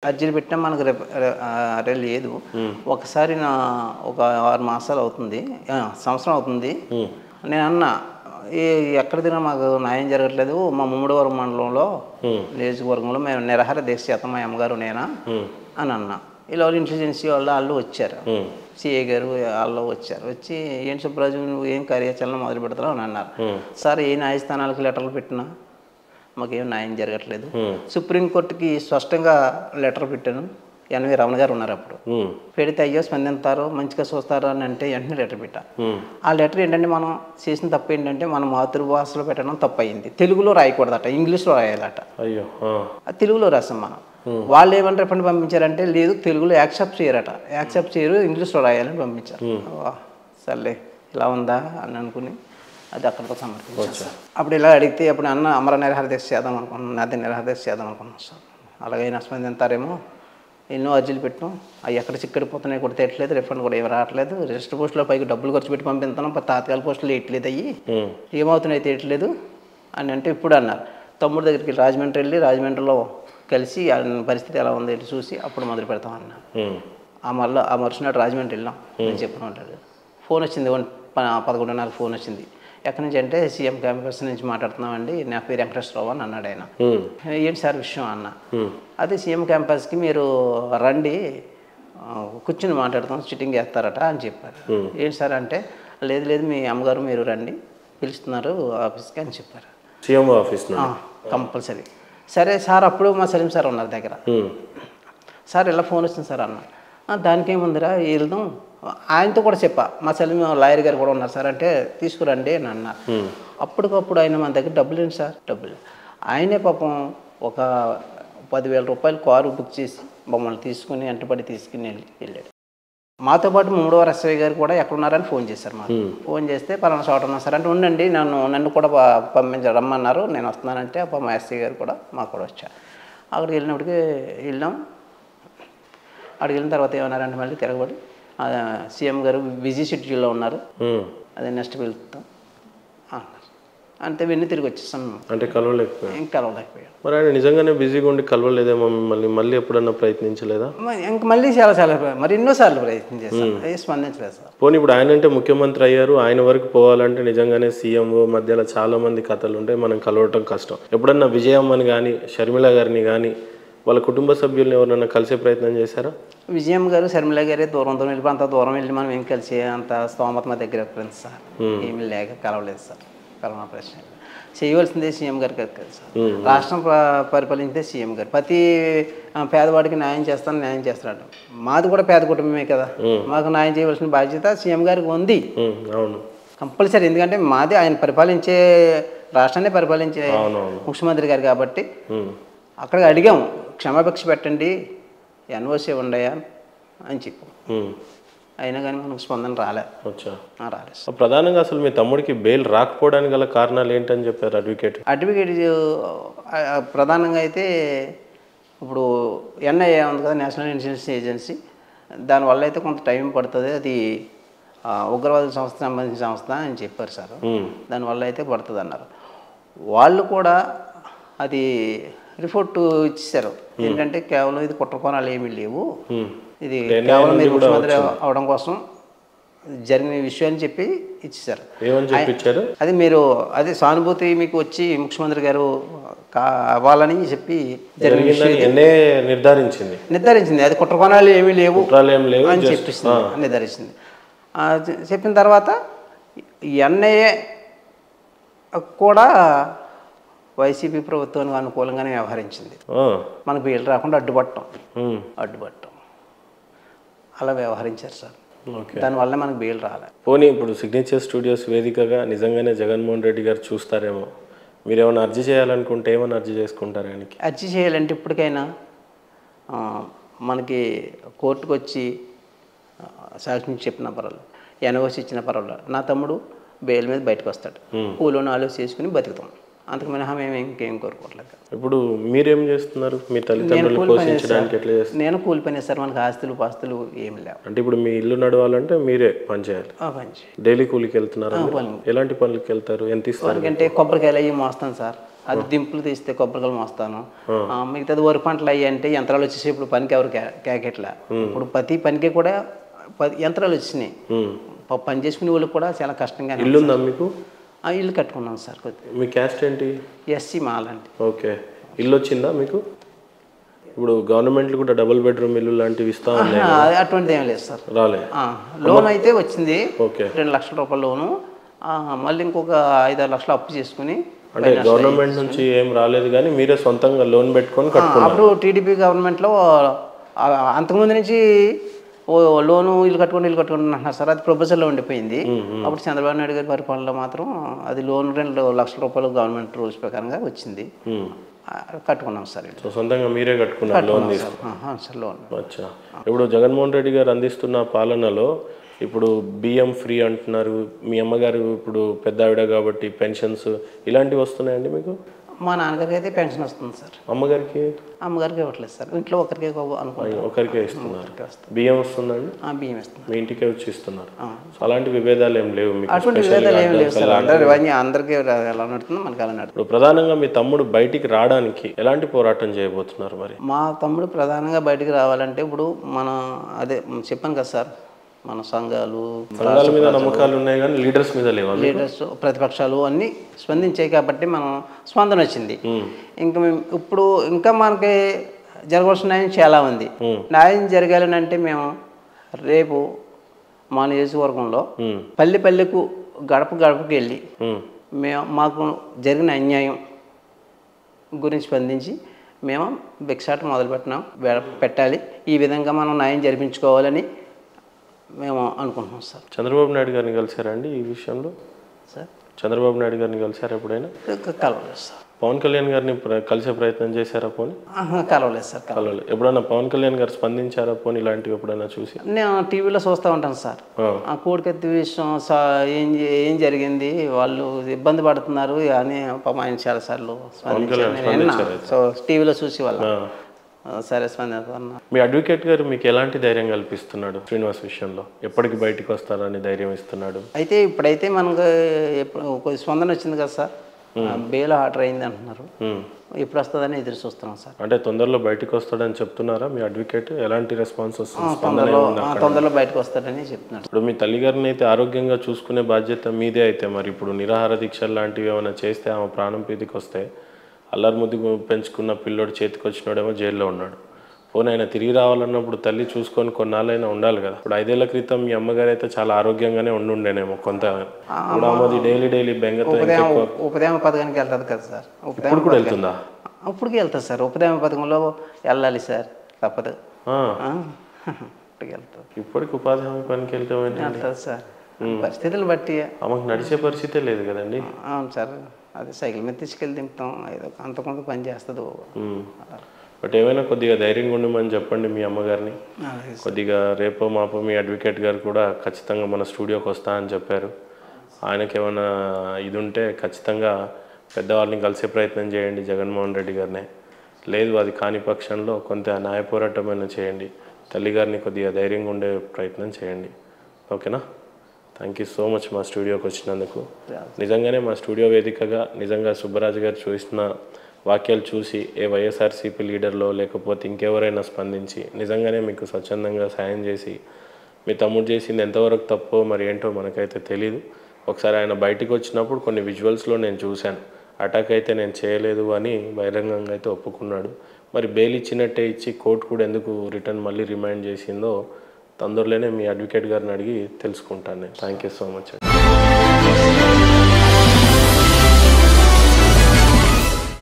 అర్జీలు పెట్టినా మనకు లేదు. ఒకసారి ఒక 6 మాసాలు అవుతుంది, సంవత్సరం అవుతుంది. నేను అన్నా ఎక్కడ తిన్నా మాకు న్యాయం జరగట్లేదు, మా ముమ్మడివరం మండలంలో నియోజకవర్గంలో మేము నిరాహార దీక్ష చేస్తాం, మా అమ్మగారు నేనా అని అన్నా. ఇలా ఇంటెలిజెన్సీ వాళ్ళు వచ్చారు, సిఏ గారు వాళ్ళు వచ్చి ఏంటి సుబ్బరాజు నువ్వు ఏం కార్యాచరణ మొదలు పెడతావు అని అన్నారు. సార్ ఏ న్యాయస్థానాలకు లెటర్లు పెట్టినా మాకేం న్యాయం జరగట్లేదు. సుప్రీంకోర్టుకి స్పష్టంగా లెటర్ పెట్టాను. ఎన్వి రమణ గారు ఉన్నారు అప్పుడు. పెడితే అయ్యో స్పందిస్తారు, మంచిగా చూస్తారు అని అంటే వెంటనే లెటర్ పెట్టా. ఆ లెటర్ ఏంటంటే మనం చేసిన తప్పు ఏంటంటే మన మాతృభాషలో పెట్టడం తప్పు అయింది. తెలుగులో రాయకూడదట, ఇంగ్లీష్లో రాయాలట. అయ్యో తెలుగులో రాసాం మనం. వాళ్ళు ఏమని రిఫండ్ పంపించారంటే లేదు తెలుగులో యాక్సెప్ట్ చేయరట, యాక్సెప్ట్ చేయరు, ఇంగ్లీష్లో రాయాలని పంపించారు. సర్లే ఇలా ఉందా అని అనుకుని అది అక్కడితో సమర్పించాను. అప్పుడు ఇలా అడిగితే అప్పుడు అన్న అమర నిరాహార దీక్ష చేద్దాం అనుకున్నాను, అదే నిరాహార దీక్ష చేద్దాం అనుకున్నాను సార్. అలాగైనా స్పందిస్తారేమో, ఎన్నో అర్జీలు పెట్టాం, అవి ఎక్కడ చిక్కడిపోతున్నాయి కూడా తెట్లేదు, రిఫండ్ కూడా ఏమి రావట్లేదు, రిజిస్టర్ పోస్టులో పైకి డబ్బులు ఖర్చు పెట్టి పంపిస్తున్నాం, తాత్కాలిక పోస్టులు వేయట్లేదు, అయ్యి ఏమవుతున్నాయి తెలియట్లేదు అని అంటే ఇప్పుడు అన్నారు. తమ్ముడు దగ్గరికి రాజమండ్రి వెళ్ళి రాజమండ్రిలో కలిసి పరిస్థితి ఎలా ఉంది చూసి అప్పుడు మొదలు పెడతామన్నా. ఆ మరుసనాడు రాజమండ్రి వెళ్ళాం అని చెప్పిన ఉంటాడు. ఫోన్ వచ్చింది, 11:30 ఫోన్ వచ్చింది. ఎక్కడి నుంచి అంటే సీఎం క్యాంపస్ నుంచి మాట్లాడుతున్నామండి, నా పేరు వెంకటేశ్వరరావు అని అన్నాడు ఆయన. ఏంటి సార్ విషయం అన్న. అదే సీఎం క్యాంపస్కి మీరు రండి, కూర్చుని మాట్లాడుతాం, సిట్టింగ్ చేస్తారట అని చెప్పారు. ఏంటి సార్ అంటే లేదు మీ అమ్మగారు మీరు రండి పిలుస్తున్నారు ఆఫీస్కి అని చెప్పారు. CM office compulsory. సరే సార్, అప్పుడు మా సలీం సార్ ఉన్నారు దగ్గర. సార్ ఇలా ఫోన్ వచ్చింది సార్ అన్న. దానికి ఏముందిరా వెళ్దాం, ఆయనతో కూడా చెప్పా, మా సలీం లాయర్ గారు కూడా ఉన్నారు సార్ అంటే తీసుకురండి అని అన్నారు. అప్పటికప్పుడు ఆయన మన దగ్గర డబ్బులు ఏంటి సార్, డబ్బులు ఆయనే పాపం ఒక 10,000 రూపాయలు కారు బుక్ చేసి మమ్మల్ని తీసుకుని వెంటబడి తీసుకుని వెళ్ళాడు. మాతో పాటు మూడవ ఎస్ఐ గారు కూడా ఎక్కడున్నారని ఫోన్ చేశారు. మాకు ఫోన్ చేస్తే పలానా చోట ఉన్నా సార్ అంటే ఉండండి నన్ను కూడా రమ్మన్నారు, నేను వస్తున్నానంటే మా ఎస్ఐ గారు కూడా మాకు కూడా వచ్చారు. అక్కడికి వెళ్ళినప్పటికీ వెళ్ళాం. అక్కడికి వెళ్ళిన తర్వాత ఏమన్నారంటే మళ్ళీ తిరగబడి సీఎం గారు బిజీ షెడ్యూల్లో ఉన్నారు, అదే నెక్స్ట్ వెళ్తాం అన్నారు. అంతే వెన్నీ తిరిగి వచ్చేసాం. అంటే కలవలేకపోయాడు. మరి ఆయన నిజంగానే బిజీగా ఉండి కలవలేదేమో మిమ్మల్ని, మళ్ళీ ఎప్పుడన్నా ప్రయత్నించలేదా? ఇంక మళ్ళీ చాలా మరి ఎన్నోసార్లు ప్రయత్నం చేశాను, స్పందించలేదు సార్. పోనీ ఇప్పుడు ఆయన అంటే ముఖ్యమంత్రి అయ్యారు, ఆయన వరకు పోవాలంటే నిజంగానే సీఎం మధ్యలో చాలా మంది కథలు ఉంటాయి, మనం కలవటం కష్టం. ఎప్పుడన్నా విజయమ్మని కానీ షర్మిల గారిని కానీ వాళ్ళ కుటుంబ సభ్యుల్ని ఎవరన్నా కలిసే ప్రయత్నం చేశారా? విజయం గారు షర్మిల గారే దూరం వెళ్ళిపోయి అంత దూరం వెళ్ళి మనం ఏం కలిసి అంత స్తోమత మా దగ్గర ఫ్రెండ్స్ సార్ ఏమీ లేక కలవలేదు సార్. కలవన ప్రశ్న చేయవలసిందే సీఎం గారు కదా సార్. రాష్ట్రం పరిపాలించే సీఎం గారు ప్రతి పేదవాడికి న్యాయం చేస్తున్నాడు. మాది కూడా పేద కుటుంబమే కదా, మాకు న్యాయం చేయవలసిన బాధ్యత సీఎం గారికి ఉంది కంపల్సరీ. ఎందుకంటే మాది ఆయన పరిపాలించే రాష్ట్రాన్ని పరిపాలించే ముఖ్యమంత్రి గారు కాబట్టి అక్కడ అడిగాము, క్షమాభిక్ష పెట్టండి, ఎన్ఓసీ ఉండయా అని చెప్పాం. అయినా కానీ మనకు స్పందన రాలేదు. ప్రధానంగా అసలు మీ తమ్ముడికి బెయిల్ రాకపోవడానికి గల కారణాలు ఏంటని చెప్పారు అడ్వకేట్? ప్రధానంగా అయితే ఇప్పుడు ఎన్ఐఏ ఉంది కదా, నేషనల్ ఇంటెలిజెన్స్ ఏజెన్సీ, దానివల్ల అయితే కొంత టైం పడుతుంది, అది ఉగ్రవాద సంస్థ సంబంధించిన సంస్థ అని చెప్పారు సార్. దానివల్ల అయితే పడుతుంది అన్నారు. వాళ్ళు కూడా అది రిపోర్ట్ ఇచ్చేసారు. ఏంటంటే కేవలం ఇది కుట్రకోణాలు ఏమీ లేవు, ఇది కేవలం మీరు ముఖ్యమంత్రి అవడం కోసం జరిగిన విషయం అని చెప్పి ఇచ్చేసారు. అది మీరు అదే సానుభూతి మీకు వచ్చి ముఖ్యమంత్రి గారు అవ్వాలని చెప్పి నిర్ధారించింది. అది కుట్రకోణాలు ఏమీ లేవు అని చెప్పిస్తుంది, నిర్ధారించింది. చెప్పిన తర్వాత ఎన్ఐఏ కూడా వైసీపీ ప్రభుత్వానికి అనుకూలంగానే వ్యవహరించింది. మనకు బెయిల్ రాకుండా అడ్డుపట్టం అలా వ్యవహరించారు సార్. దానివల్ల మనకు బెయిల్ రాలేదు. పోనీ ఇప్పుడు సిగ్నేచర్ స్టూడియోస్ వేదికగా నిజంగానే జగన్మోహన్ రెడ్డి గారు చూస్తారేమో, మీరు ఏమైనా అర్జీ చేయాలనుకుంటే ఏమైనా అర్జీ చేసుకుంటారు? ఆయనకి అర్జీ చేయాలంటే ఇప్పటికైనా మనకి కోర్టుకు వచ్చి సాక్షి చెప్పిన పర్వాలేదు, ఎన్ఓసి ఇచ్చిన పర్వాలేదు, నా తమ్ముడు బెయిల్ మీద బయటకు వస్తాడు, కూలోని ఆలోచన చేసుకుని బతుకుతాం, అంతకు మినహా మేము ఇంకేం కోరుకోవట్లేదు. ఇప్పుడు మీరేం చేస్తున్నారు? మీ తల్లిదండ్రులు పోషించడానికి ఎట్లా చేస్తారు? నేను కూలి పని చేస్తారు, మనకు ఆస్తులు పాస్తులు ఏమి లేవు. అంటే ఇప్పుడు మీ ఇల్లు నడవాలంటే మీరే పని చేయాలి. డైలీ కూలికి వెళ్తున్నారు? ఎలాంటి పనులకి వెళ్తారు? ఎంత ఇస్తారు? అంటే కొబ్బరికాయలు అవి మోస్తాను సార్, అది దింపులు తీస్తే కొబ్బరికాయలు మోస్తాను. మిగతాది వరి పంటలు అయ్యి అంటే యంత్రాలు వచ్చేసి ఇప్పుడు పనికి ఎవరు కేకెట్లా. ఇప్పుడు ప్రతి పనికి కూడా యంత్రాలు వచ్చినాయి. పని చేసుకునే వాళ్ళకి కూడా చాలా కష్టంగా. ఇల్లు ఉందా మీకు? ఇల్లు కట్టుకున్నాం సార్. మీ క్యాస్ట్ ఏంటి? ఎస్సీ మాలండి. ఓకే. ఇల్లు వచ్చిందా మీకు? ఇప్పుడు గవర్నమెంట్లు కూడా డబుల్ బెడ్రూమ్ ఇల్లు లాంటివి ఇస్తా ఉన్నాయి. అటువంటిది ఏం లేదు సార్. రాలే. లోన్ అయితే వచ్చింది. ఓకే. 2 లక్షల రూపాయల లోను. మళ్ళీ ఇంకొక 5-6 లక్షలు అప్పు చేసుకుని. అంటే గవర్నమెంట్ నుంచి ఏం రాలేదు కానీ మీరే సొంతంగా లోన్ పెట్టుకొని కట్టుకున్నారు. అప్పుడు టీడీపీ గవర్నమెంట్లో అంతకుముందు నుంచి లోను ఇల్లు కట్టుకుని అంటున్నారు సార్. అది ప్రొపోజల్లో ఉండిపోయింది. అప్పుడు చంద్రబాబు నాయుడు గారి పరిపాలనలో మాత్రం అది లోన్ 2 లక్షల రూపాయలు గవర్నమెంట్ రూల్స్ ప్రకారంగా వచ్చింది. కట్టుకున్నాం సార్. సొంతంగా మీరే కట్టుకున్నారు లోన్ సార్ లోన్. అచ్చా. ఇప్పుడు జగన్మోహన్ రెడ్డి గారు అందిస్తున్న పాలనలో ఇప్పుడు బియ్యం ఫ్రీ అంటున్నారు. మీ అమ్మగారు ఇప్పుడు పెద్ద ఆవిడ కాబట్టి పెన్షన్స్ ఇలాంటివి వస్తున్నాయండి మీకు? మా నాన్నగారికి అయితే పెన్షన్ వస్తుంది సార్. అమ్మగారికి ఇవ్వట్లేదు సార్. ఇంట్లో ఒకరికే ఒకరికే ఇస్తున్నారు. బియ్యం వస్తుందండి? బియ్యం ఇస్తున్నారు. మీ ఇంటికే వచ్చి ఇస్తున్నారు. అలాంటి విభేదాలు ఏం లేవు మీకు? అటువంటి విభేదాలు ఏం లేవు సార్. అందరికీ ఎలా నడుతుందో మనకి అలా నడుతుంది. ఇప్పుడు ప్రధానంగా మీ తమ్ముడు బయటికి రావడానికి ఎలాంటి పోరాటం చేయబోతున్నారు మరి? మా తమ్ముడు ప్రధానంగా బయటికి రావాలంటే ఇప్పుడు మన అదే చెప్పాను కదా సార్, మన సంఘాల మీద నమ్మకాలు ఉన్నాయి కానీ లీడర్స్ మీద లేవు. లీడర్స్ ప్రతిపక్షాలు అన్నీ స్పందించాయి కాబట్టి మనం స్పందన వచ్చింది. ఇంకా మేము ఇప్పుడు ఇంకా మనకి జరగవలసిన న్యాయం చాలా ఉంది. న్యాయం జరగాలని అంటే మేము రేపు మా నియోజకవర్గంలో పల్లెకు గడపకి వెళ్ళి మాకు జరిగిన అన్యాయం గురించి స్పందించి మేము భిక్షాటం మొదలుపెట్టినాం. పెట్టాలి, ఈ విధంగా మనం న్యాయం జరిపించుకోవాలని మేము అనుకుంటున్నాం సార్. చంద్రబాబు నాయుడు గారిని కలిసారా అండి ఈ విషయంలో? సార్ చంద్రబాబు నాయుడు గారిని కలిసారా ఎప్పుడైనా? కలవలేదు సార్. పవన్ కళ్యాణ్ గారిని కలిసే ప్రయత్నం చేశారా పోనీ? కలవలేదు సార్. కలవలేదు. ఎప్పుడైనా పవన్ కళ్యాణ్ గారు స్పందించారా పోనీ ఇలాంటివి ఎప్పుడైనా చూసి? నేను టీవీలో చూస్తూ ఉంటాను సార్. కోడికత్తి విషయం ఏం జరిగింది, వాళ్ళు ఇబ్బంది పడుతున్నారు అని పాపం ఆయన చాలా సార్లు టీవీలో చూసి వాళ్ళు సరే స్పందిస్తున్నా. మీ అడ్వకేట్ గారు మీకు ఎలాంటి ధైర్యం కల్పిస్తున్నాడు శ్రీనివాస్ విషయంలో? ఎప్పటికి బయటకు వస్తారని ధైర్యం ఇస్తున్నాడు? అయితే ఇప్పుడైతే మనకు కొద్ది స్పందన వచ్చింది కదా సార్. బెయిల్ ఆర్డర్ అయింది అంటున్నారు. ఎప్పుడు వస్తుందని ఎదురు చూస్తున్నాం సార్. అంటే తొందరలో బయటకు వస్తాడని చెప్తున్నారా మీ అడ్వకేట్? ఎలాంటి రెస్పాన్స్ వస్తుంది? తొందరలో బయటకు వస్తాడని చెప్తున్నారు. ఇప్పుడు మీ తల్లిగారిని అయితే ఆరోగ్యంగా చూసుకునే బాధ్యత మీదే. అయితే మరి ఇప్పుడు నిరాహార దీక్షలు లాంటివి ఏమైనా చేస్తే ఆమె ప్రాణం పీదికి వస్తే అల్లరి ముద్దు పెంచుకున్న పిల్లోడు చేతికి వచ్చినోడేమో జైల్లో ఉన్నాడు. పోనీ ఆయన తిరిగి రావాలన్నప్పుడు తల్లి చూసుకొని కొన్నాళ్ళైనా ఉండాలి కదా. ఇప్పుడు 5 ఏళ్ల క్రితం మీ అమ్మగారు అయితే చాలా ఆరోగ్యంగానే ఉండుండేనేమో కొంత. డైలీ బెంగతో ఉపదేమ పథకానికి వెళ్తుంది కదా సార్. ఇప్పుడు కూడా వెళ్తుందా? అప్పటికి వెళ్తుంది సార్. ఉపదేమ పథకంలో వెళ్ళాలి సార్, తప్పదు. ఇప్పటికి ఉపాధి హామీ పనికి వెళ్తామంటే సార్ పరిస్థితులు బట్టి ఆమెకు నడిచే పరిస్థితే లేదు కదండి. అవును సార్. అదే సైకిల్ మీద తీసుకెళ్ళి దింపుతాం, ఏదో అంతకొంత పని చేస్తుంది. బట్ ఏమైనా కొద్దిగా ధైర్యంగా ఉండమని చెప్పండి మీ అమ్మగారిని. కొద్దిగా రేపో మాపో మీ అడ్వకేట్ గారు కూడా ఖచ్చితంగా మన స్టూడియోకి వస్తా అని చెప్పారు. ఆయనకి ఏమైనా ఇది ఉంటే ఖచ్చితంగా పెద్దవాళ్ళని కలిసే ప్రయత్నం చేయండి జగన్మోహన్ రెడ్డి గారిని. లేదు అది కాని పక్షంలో కొంత న్యాయ పోరాటమైనా చేయండి. తల్లిగారిని కొద్దిగా ధైర్యంగా ఉండే ప్రయత్నం చేయండి. ఓకేనా? థ్యాంక్ యూ సో మచ్ మా స్టూడియోకి వచ్చినందుకు. నిజంగానే మా స్టూడియో వేదికగా నిజంగా సుబ్బరాజు గారు చూసిన వాక్యాలు చూసి ఏ వైఎస్ఆర్సీపీ లీడర్లో లేకపోతే ఇంకెవరైనా స్పందించి నిజంగానే మీకు స్వచ్ఛందంగా సాయం చేసి మీ తమ్ముడు చేసింది ఎంతవరకు తప్పో మరి ఏంటో మనకైతే తెలీదు. ఒకసారి ఆయన బయటకు వచ్చినప్పుడు కొన్ని విజువల్స్లో నేను చూశాను. అటాక్ అయితే నేను చేయలేదు అని బహిరంగంగా అయితే ఒప్పుకున్నాడు. మరి బెయిల్ ఇచ్చినట్టే ఇచ్చి కోర్టు కూడా ఎందుకు రిటర్న్ మళ్ళీ రిమైండ్ చేసిందో తొందరలోనే మీ అడ్వకేట్ గారిని అడిగి తెలుసుకుంటాను నేను. Thank you so much.